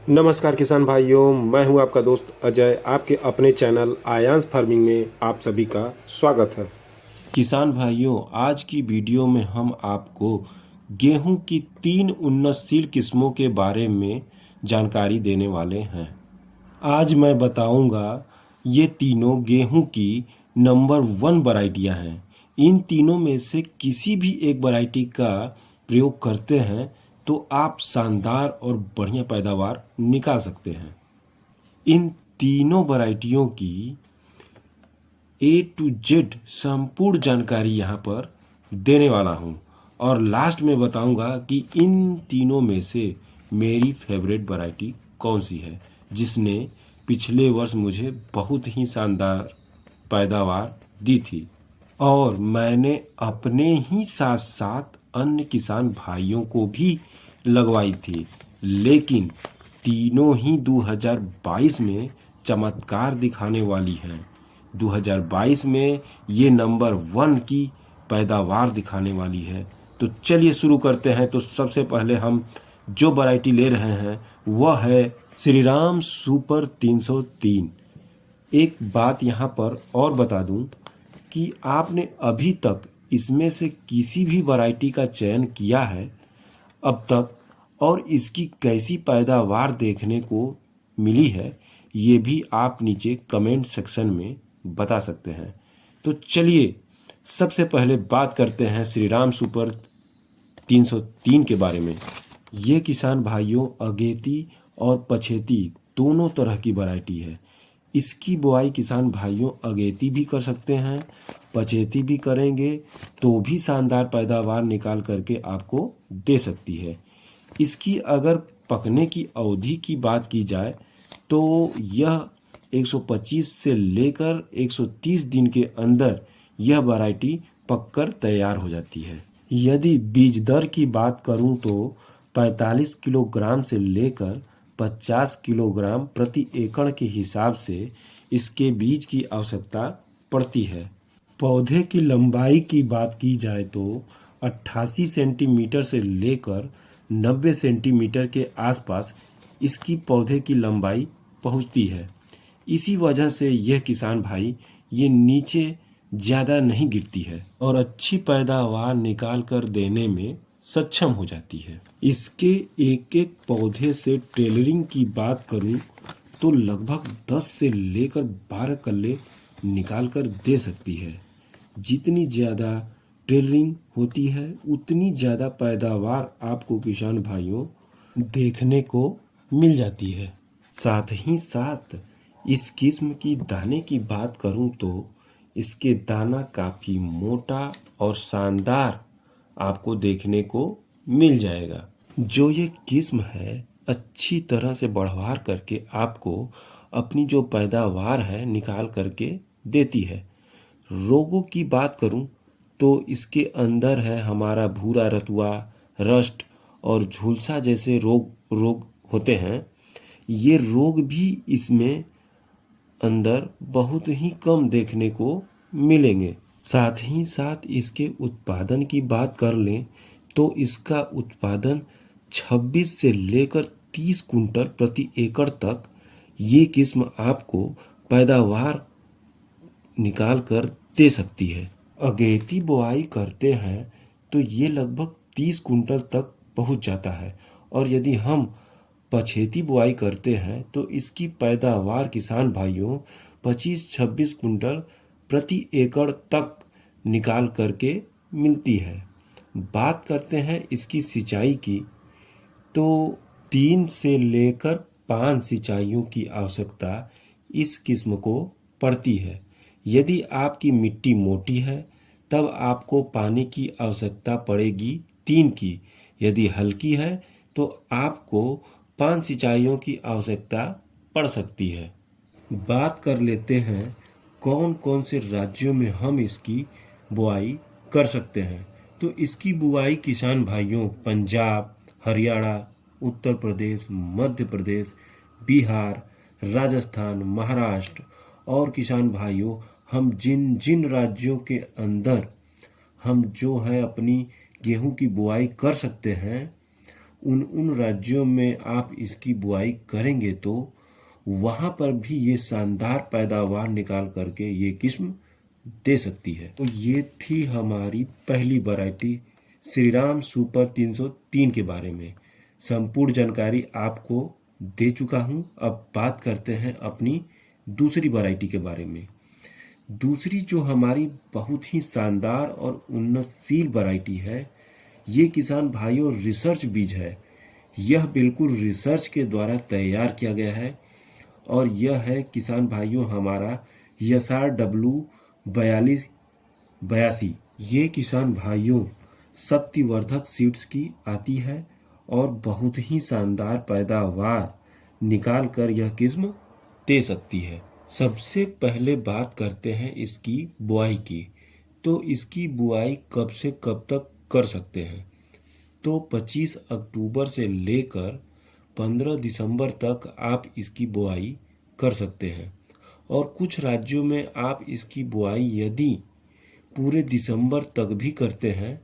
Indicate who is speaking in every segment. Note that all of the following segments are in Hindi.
Speaker 1: नमस्कार किसान भाइयों, मैं हूं आपका दोस्त अजय। आपके अपने चैनल आयांस फार्मिंग में आप सभी का स्वागत है।
Speaker 2: किसान भाइयों, आज की वीडियो में हम आपको गेहूं की 3 उन्नतशील किस्मों के बारे में जानकारी देने वाले हैं। आज मैं बताऊंगा ये तीनों गेहूं की नंबर 1 वैरायटियां हैं। इन तीनों में से किसी भी एक वैरायटी का प्रयोग करते हैं तो आप शानदार और बढ़िया पैदावार निकाल सकते हैं। इन तीनों वैरायटियों की A to Z संपूर्ण जानकारी यहाँ पर देने वाला हूँ और लास्ट में बताऊंगा कि इन तीनों में से मेरी फेवरेट वैरायटी कौन सी है, जिसने पिछले वर्ष मुझे बहुत ही शानदार पैदावार दी थी और मैंने अपने ही साथ साथ अन्य किसान भाइयों को भी लगवाई थी। लेकिन तीनों ही 2022 में चमत्कार दिखाने वाली हैं। 2022 में ये नंबर 1 की पैदावार दिखाने वाली है। तो चलिए शुरू करते हैं। तो सबसे पहले हम जो वैरायटी ले रहे हैं वह है श्रीराम सुपर 303। एक बात यहाँ पर और बता दूं कि आपने अभी तक इसमें से किसी भी वैरायटी का चयन किया है अब तक और इसकी कैसी पैदावार देखने को मिली है, ये भी आप नीचे कमेंट सेक्शन में बता सकते हैं। तो चलिए सबसे पहले बात करते हैं श्रीराम सुपर 303 के बारे में। ये किसान भाइयों अगेती और पछेती दोनों तरह की वैरायटी है। इसकी बुआई किसान भाइयों अगेती भी कर सकते हैं, पछेती भी करेंगे तो भी शानदार पैदावार निकाल करके आपको दे सकती है। इसकी अगर पकने की अवधि की बात की जाए तो यह 125 से लेकर 130 दिन के अंदर यह वैरायटी पककर तैयार हो जाती है। यदि बीज दर की बात करूं तो 45 किलोग्राम से लेकर 50 किलोग्राम प्रति एकड़ के हिसाब से इसके बीज की आवश्यकता पड़ती है। पौधे की लंबाई की बात की जाए तो 88 सेंटीमीटर से लेकर 90 सेंटीमीटर के आसपास इसकी पौधे की लंबाई पहुंचती है। इसी वजह से यह किसान भाई ये नीचे ज़्यादा नहीं गिरती है और अच्छी पैदावार निकाल कर देने में सक्षम हो जाती है। इसके एक एक पौधे से टेलरिंग की बात करूं तो लगभग 10 से लेकर 12 कल्ले निकाल कर दे सकती है। जितनी ज़्यादा टेलरिंग होती है उतनी ज़्यादा पैदावार आपको किसान भाइयों देखने को मिल जाती है। साथ ही साथ इस किस्म की दाने की बात करूं तो इसके दाना काफ़ी मोटा और शानदार आपको देखने को मिल जाएगा। जो ये किस्म है अच्छी तरह से बढ़वार करके आपको अपनी जो पैदावार है निकाल करके देती है। रोगों की बात करूं तो इसके अंदर है हमारा भूरा रतुआ, रस्ट और झुलसा जैसे रोग होते हैं। ये रोग भी इसमें अंदर बहुत ही कम देखने को मिलेंगे। साथ ही साथ इसके उत्पादन की बात कर लें तो इसका उत्पादन 26 से लेकर 30 कुंटल प्रति एकड़ तक ये किस्म आपको पैदावार निकाल कर दे सकती है। अगेती बुआई करते हैं तो ये लगभग 30 कुंटल तक पहुंच जाता है और यदि हम पछेती बुआई करते हैं तो इसकी पैदावार किसान भाइयों 25-26 कुंटल प्रति एकड़ तक निकाल करके मिलती है। बात करते हैं इसकी सिंचाई की तो 3 से लेकर 5 सिंचाइयों की आवश्यकता इस किस्म को पड़ती है। यदि आपकी मिट्टी मोटी है तब आपको पानी की आवश्यकता पड़ेगी 3 की। यदि हल्की है तो आपको 5 सिंचाइयों की आवश्यकता पड़ सकती है। बात कर लेते हैं कौन कौन से राज्यों में हम इसकी बुआई कर सकते हैं। तो इसकी बुआई किसान भाइयों पंजाब, हरियाणा, उत्तर प्रदेश, मध्य प्रदेश, बिहार, राजस्थान, महाराष्ट्र और किसान भाइयों हम जिन जिन राज्यों के अंदर हम जो है अपनी गेहूं की बुआई कर सकते हैं उन उन राज्यों में आप इसकी बुआई करेंगे तो वहाँ पर भी ये शानदार पैदावार निकाल करके ये किस्म दे सकती है। तो ये थी हमारी पहली वैरायटी श्रीराम सुपर 303 के बारे में। संपूर्ण जानकारी आपको दे चुका हूँ। अब बात करते हैं अपनी दूसरी वैरायटी के बारे में। दूसरी जो हमारी बहुत ही शानदार और उन्नतशील वैरायटी है, ये किसान भाइयों रिसर्च बीज है। यह बिल्कुल रिसर्च के द्वारा तैयार किया गया है और यह है किसान भाइयों हमारा SRW 4282। ये किसान भाइयों शक्तिवर्धक सीड्स की आती है और बहुत ही शानदार पैदावार निकाल कर यह किस्म दे सकती है। सबसे पहले बात करते हैं इसकी बुआई की। तो इसकी बुआई कब से कब तक कर सकते हैं? तो 25 अक्टूबर से लेकर 15 दिसंबर तक आप इसकी बुआई कर सकते हैं। और कुछ राज्यों में आप इसकी बुआई यदि पूरे दिसंबर तक भी करते हैं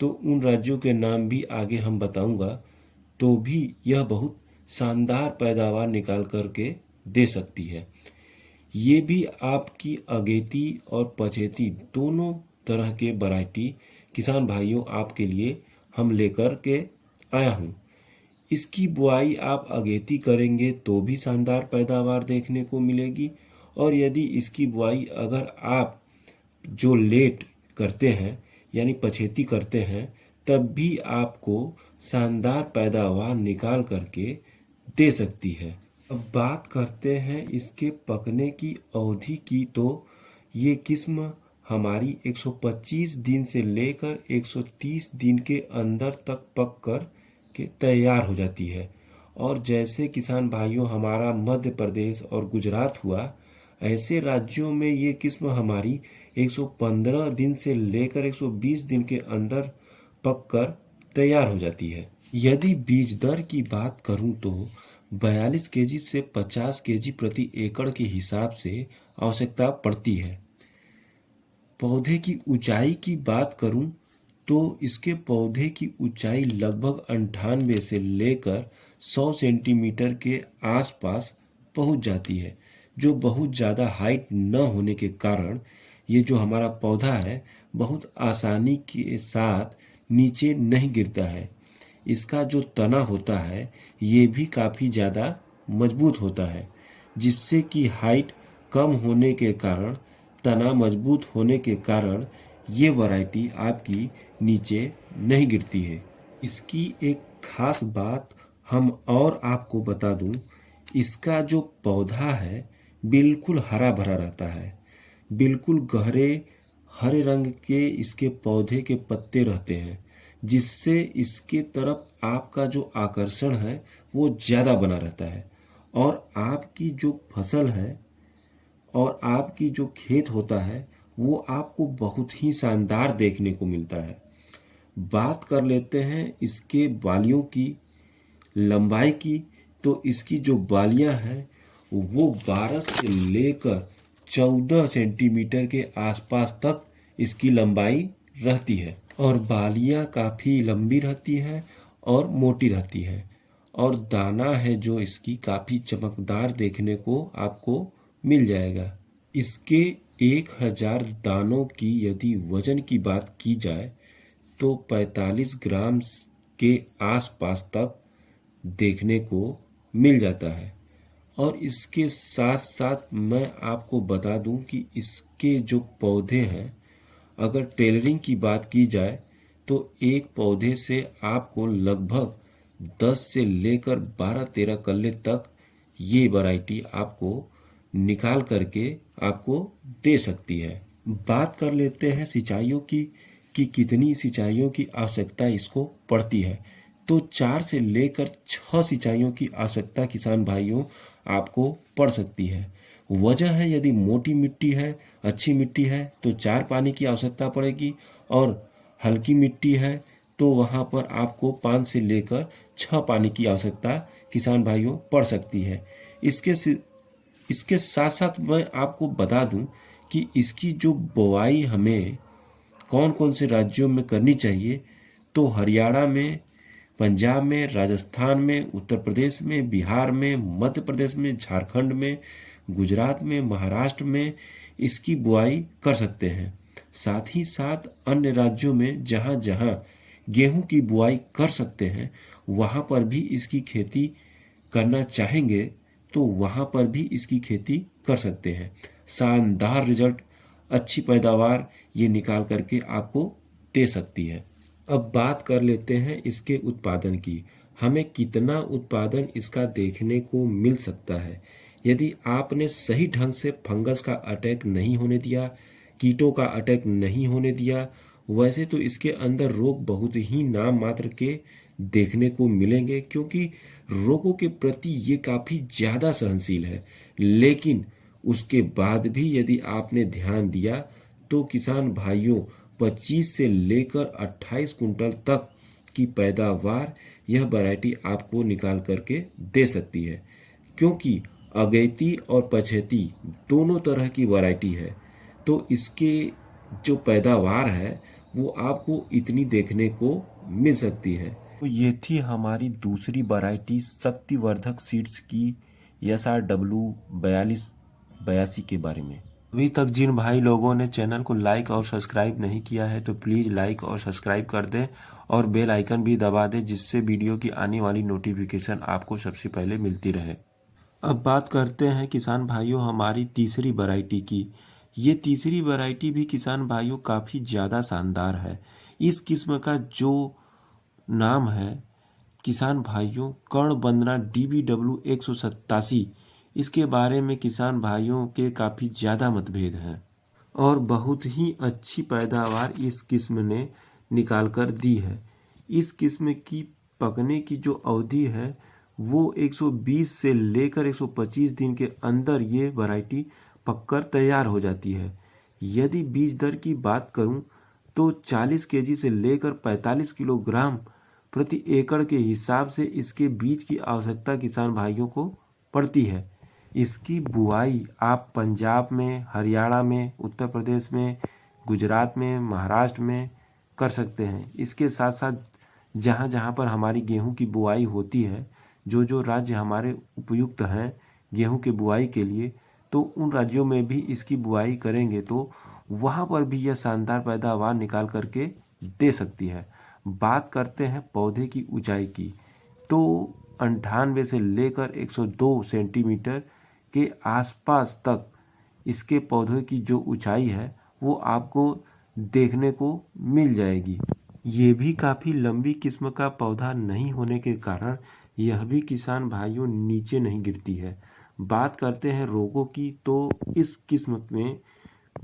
Speaker 2: तो उन राज्यों के नाम भी आगे हम बताऊंगा, तो भी यह बहुत शानदार पैदावार निकाल करके दे सकती है। ये भी आपकी अगेती और पछेती दोनों तरह के वैरायटी किसान भाइयों आपके लिए हम लेकर के आया हूँ। इसकी बुआई आप अगेती करेंगे तो भी शानदार पैदावार देखने को मिलेगी, और यदि इसकी बुआई अगर आप जो लेट करते हैं यानी पछेती करते हैं तब भी आपको शानदार पैदावार निकाल करके दे सकती है। अब बात करते हैं इसके पकने की अवधि की। तो ये किस्म हमारी 125 दिन से लेकर 130 दिन के अंदर तक पक कर के तैयार हो जाती है। और जैसे किसान भाइयों हमारा मध्य प्रदेश और गुजरात हुआ, ऐसे राज्यों में ये किस्म हमारी 115 दिन से लेकर 120 दिन के अंदर पक कर तैयार हो जाती है। यदि बीज दर की बात करूं तो 42 केजी से 50 केजी प्रति एकड़ के हिसाब से आवश्यकता पड़ती है। पौधे की ऊंचाई की बात करूं तो इसके पौधे की ऊंचाई लगभग 98 से लेकर 100 सेंटीमीटर के आसपास पहुंच जाती है, जो बहुत ज़्यादा हाइट न होने के कारण ये जो हमारा पौधा है बहुत आसानी के साथ नीचे नहीं गिरता है। इसका जो तना होता है ये भी काफ़ी ज़्यादा मजबूत होता है, जिससे कि हाइट कम होने के कारण, तना मजबूत होने के कारण ये वैरायटी आपकी नीचे नहीं गिरती है। इसकी एक खास बात हम और आपको बता दूं, इसका जो पौधा है बिल्कुल हरा भरा रहता है। बिल्कुल गहरे हरे रंग के इसके पौधे के पत्ते रहते हैं, जिससे इसके तरफ आपका जो आकर्षण है वो ज़्यादा बना रहता है और आपकी जो फसल है और आपकी जो खेत होता है वो आपको बहुत ही शानदार देखने को मिलता है। बात कर लेते हैं इसके बालियों की लंबाई की। तो इसकी जो बालियां हैं वो 12 से लेकर 14 सेंटीमीटर के आसपास तक इसकी लंबाई रहती है और बालियां काफ़ी लंबी रहती हैं और मोटी रहती हैं, और दाना है जो इसकी काफ़ी चमकदार देखने को आपको मिल जाएगा। इसके 1000 दानों की यदि वजन की बात की जाए तो 45 ग्राम के आसपास तक देखने को मिल जाता है। और इसके साथ साथ मैं आपको बता दूं कि इसके जो पौधे हैं, अगर टेलरिंग की बात की जाए तो एक पौधे से आपको लगभग 10 से लेकर 12-13 कल्ले तक ये वैरायटी आपको निकाल करके आपको दे सकती है। बात कर लेते हैं सिंचाइयों की कि कितनी सिंचाइयों की आवश्यकता इसको पड़ती है। तो 4 से लेकर 6 सिंचाइयों की आवश्यकता किसान भाइयों आपको पड़ सकती है। वजह है यदि मोटी मिट्टी है, अच्छी मिट्टी है तो 4 पानी की आवश्यकता पड़ेगी, और हल्की मिट्टी है तो वहाँ पर आपको 5 से लेकर 6 पानी की आवश्यकता किसान भाइयों पड़ सकती है। इसके साथ साथ मैं आपको बता दूं कि इसकी जो बुआई हमें कौन कौन से राज्यों में करनी चाहिए। तो हरियाणा में पंजाब में, राजस्थान में, उत्तर प्रदेश में, बिहार में, मध्य प्रदेश में, झारखंड में, गुजरात में, महाराष्ट्र में इसकी बुआई कर सकते हैं। साथ ही साथ अन्य राज्यों में जहाँ जहाँ गेहूं की बुआई कर सकते हैं वहाँ पर भी इसकी खेती करना चाहेंगे तो वहाँ पर भी इसकी खेती कर सकते हैं। शानदार रिजल्ट, अच्छी पैदावार ये निकाल करके आपको दे सकती है। अब बात कर लेते हैं इसके उत्पादन की। हमें कितना उत्पादन इसका देखने को मिल सकता है यदि आपने सही ढंग से फंगस का अटैक नहीं होने दिया, कीटों का अटैक नहीं होने दिया। वैसे तो इसके अंदर रोग बहुत ही नाम मात्र के देखने को मिलेंगे क्योंकि रोगों के प्रति ये काफ़ी ज़्यादा सहनशील है, लेकिन उसके बाद भी यदि आपने ध्यान दिया तो किसान भाइयों 25 से लेकर 28 कुंटल तक की पैदावार यह वैरायटी आपको निकाल करके दे सकती है क्योंकि अगैती और पछेती दोनों तरह की वैरायटी है। तो इसके जो पैदावार है वो आपको इतनी देखने को मिल सकती है। तो ये थी हमारी दूसरी वैरायटी शक्तिवर्धक सीड्स की SRW4282 के बारे में। अभी तक जिन भाई लोगों ने चैनल को लाइक और सब्सक्राइब नहीं किया है तो प्लीज़ लाइक और सब्सक्राइब कर दें और बेल आइकन भी दबा दें जिससे वीडियो की आने वाली नोटिफिकेशन आपको सबसे पहले मिलती रहे। अब बात करते हैं किसान भाइयों हमारी तीसरी वैरायटी की। ये तीसरी वैरायटी भी किसान भाइयों काफ़ी ज़्यादा शानदार है। इस किस्म का जो नाम है किसान भाइयों कर्ण वंदना DBW187, इसके बारे में किसान भाइयों के काफ़ी ज़्यादा मतभेद हैं और बहुत ही अच्छी पैदावार इस किस्म ने निकाल कर दी है। इस किस्म की पकने की जो अवधि है वो 120 से लेकर 125 दिन के अंदर ये वैरायटी पककर तैयार हो जाती है। यदि बीज दर की बात करूं तो 40 केजी से लेकर 45 किलोग्राम प्रति एकड़ के हिसाब से इसके बीज की आवश्यकता किसान भाइयों को पड़ती है। इसकी बुआई आप पंजाब में, हरियाणा में, उत्तर प्रदेश में, गुजरात में, महाराष्ट्र में कर सकते हैं। इसके साथ साथ जहाँ जहाँ पर हमारी गेहूं की बुआई होती है, जो राज्य हमारे उपयुक्त हैं गेहूं के बुआई के लिए, तो उन राज्यों में भी इसकी बुआई करेंगे तो वहाँ पर भी यह शानदार पैदावार निकाल करके दे सकती है। बात करते हैं पौधे की ऊंचाई की तो 98 से लेकर 102 सेंटीमीटर के आसपास तक इसके पौधे की जो ऊंचाई है वो आपको देखने को मिल जाएगी। ये भी काफ़ी लंबी किस्म का पौधा नहीं होने के कारण यह भी किसान भाइयों नीचे नहीं गिरती है। बात करते हैं रोगों की तो इस किस्म में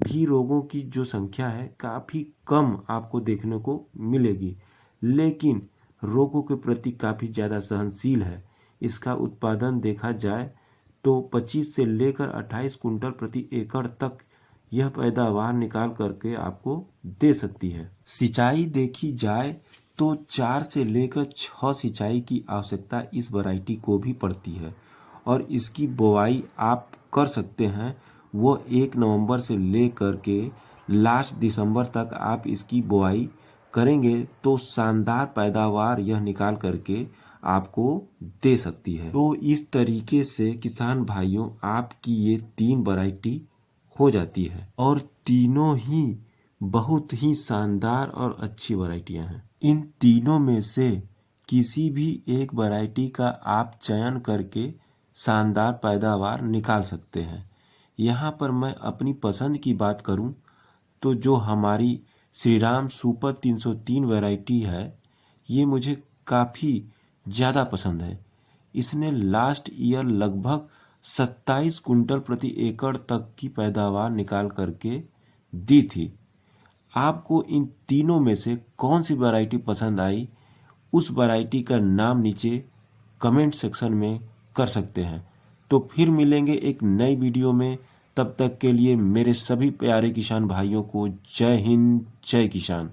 Speaker 2: भी रोगों की जो संख्या है काफ़ी कम आपको देखने को मिलेगी, लेकिन रोगों के प्रति काफ़ी ज़्यादा सहनशील है। इसका उत्पादन देखा जाए तो 25 से लेकर 28 कुंटल प्रति एकड़ तक यह पैदावार निकाल करके आपको दे सकती है। सिंचाई देखी जाए तो 4 से लेकर 6 सिंचाई की आवश्यकता इस वैरायटी को भी पड़ती है और इसकी बुआई आप कर सकते हैं वो 1 नवंबर से लेकर के लास्ट दिसंबर तक आप इसकी बुआई करेंगे तो शानदार पैदावार यह निकाल करके आपको दे सकती है। तो इस तरीके से किसान भाइयों आपकी ये 3 वैरायटी हो जाती है और तीनों ही बहुत ही शानदार और अच्छी वैरायटियां हैं। इन तीनों में से किसी भी एक वैरायटी का आप चयन करके शानदार पैदावार निकाल सकते हैं। यहाँ पर मैं अपनी पसंद की बात करूँ तो जो हमारी श्रीराम सुपर 303 वैरायटी है ये मुझे काफ़ी ज़्यादा पसंद है। इसने लास्ट ईयर लगभग 27 कुंटल प्रति एकड़ तक की पैदावार निकाल करके दी थी। आपको इन तीनों में से कौन सी वैरायटी पसंद आई उस वैरायटी का नाम नीचे कमेंट सेक्शन में कर सकते हैं। तो फिर मिलेंगे एक नई वीडियो में, तब तक के लिए मेरे सभी प्यारे किसान भाइयों को जय हिंद, जय किसान।